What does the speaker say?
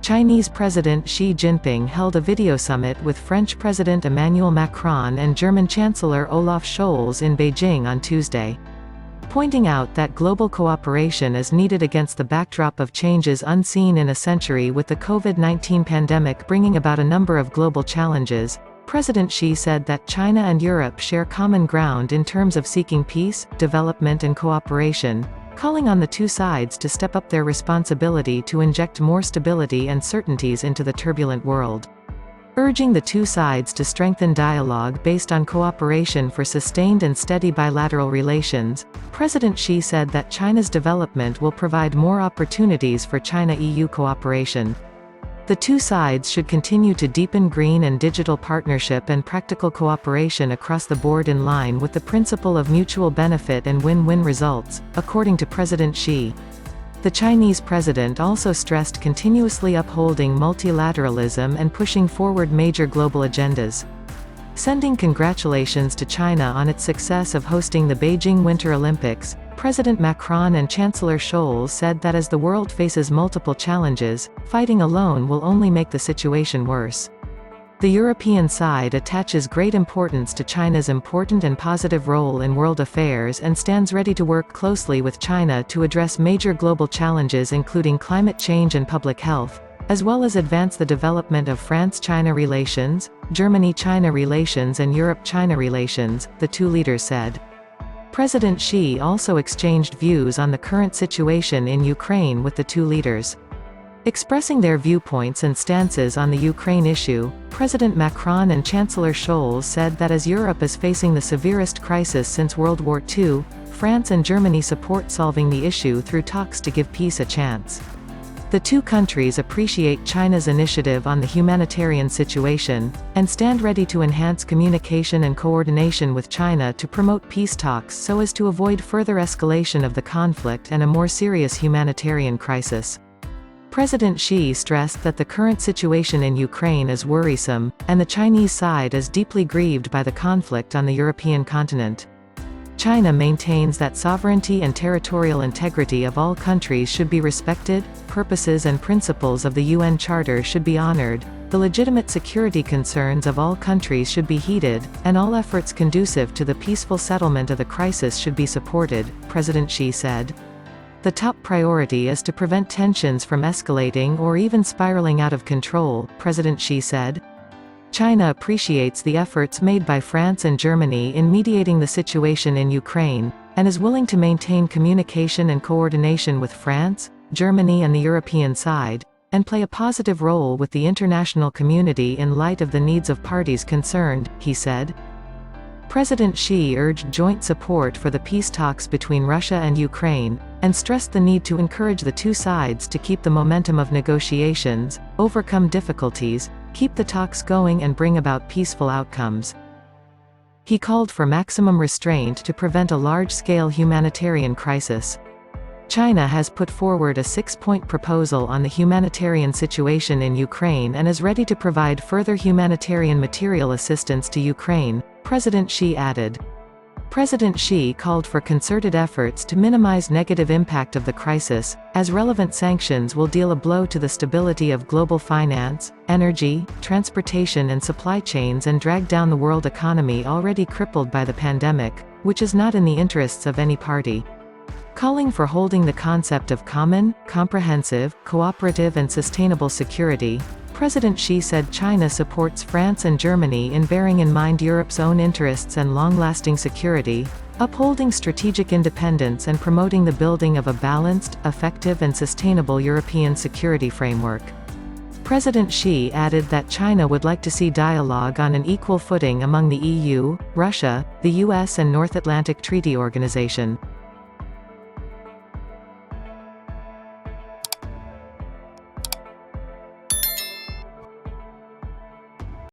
Chinese President Xi Jinping held a video summit with French President Emmanuel Macron and German Chancellor Olaf Scholz in Beijing on Tuesday, pointing out that global cooperation is needed against the backdrop of changes unseen in a century, with the COVID-19 pandemic bringing about a number of global challenges. President Xi said that China and Europe share common ground in terms of seeking peace, development and cooperation, calling on the two sides to step up their responsibility to inject more stability and certainties into the turbulent world. Urging the two sides to strengthen dialogue based on cooperation for sustained and steady bilateral relations, President Xi said that China's development will provide more opportunities for China-EU cooperation. The two sides should continue to deepen green and digital partnership and practical cooperation across the board in line with the principle of mutual benefit and win-win results, according to President Xi. The Chinese president also stressed continuously upholding multilateralism and pushing forward major global agendas. Sending congratulations to China on its success of hosting the Beijing Winter Olympics, President Macron and Chancellor Scholz said that as the world faces multiple challenges, fighting alone will only make the situation worse. The European side attaches great importance to China's important and positive role in world affairs and stands ready to work closely with China to address major global challenges including climate change and public health, as well as advance the development of France-China relations, Germany-China relations and Europe-China relations, the two leaders said. President Xi also exchanged views on the current situation in Ukraine with the two leaders. Expressing their viewpoints and stances on the Ukraine issue, President Macron and Chancellor Scholz said that as Europe is facing the severest crisis since World War II, France and Germany support solving the issue through talks to give peace a chance. The two countries appreciate China's initiative on the humanitarian situation, and stand ready to enhance communication and coordination with China to promote peace talks so as to avoid further escalation of the conflict and a more serious humanitarian crisis. President Xi stressed that the current situation in Ukraine is worrisome, and the Chinese side is deeply grieved by the conflict on the European continent. China maintains that sovereignty and territorial integrity of all countries should be respected, purposes and principles of the UN Charter should be honored, the legitimate security concerns of all countries should be heeded, and all efforts conducive to the peaceful settlement of the crisis should be supported, President Xi said. The top priority is to prevent tensions from escalating or even spiraling out of control, President Xi said. China appreciates the efforts made by France and Germany in mediating the situation in Ukraine, and is willing to maintain communication and coordination with France, Germany and the European side, and play a positive role with the international community in light of the needs of parties concerned, he said. President Xi urged joint support for the peace talks between Russia and Ukraine, and stressed the need to encourage the two sides to keep the momentum of negotiations, overcome difficulties, keep the talks going and bring about peaceful outcomes. He called for maximum restraint to prevent a large-scale humanitarian crisis. China has put forward a 6-point proposal on the humanitarian situation in Ukraine and is ready to provide further humanitarian material assistance to Ukraine, President Xi added. President Xi called for concerted efforts to minimize negative impact of the crisis, as relevant sanctions will deal a blow to the stability of global finance, energy, transportation and supply chains and drag down the world economy already crippled by the pandemic, which is not in the interests of any party. Calling for holding the concept of common, comprehensive, cooperative and sustainable security, President Xi said China supports France and Germany in bearing in mind Europe's own interests and long-lasting security, upholding strategic independence and promoting the building of a balanced, effective and sustainable European security framework. President Xi added that China would like to see dialogue on an equal footing among the EU, Russia, the US and North Atlantic Treaty Organization.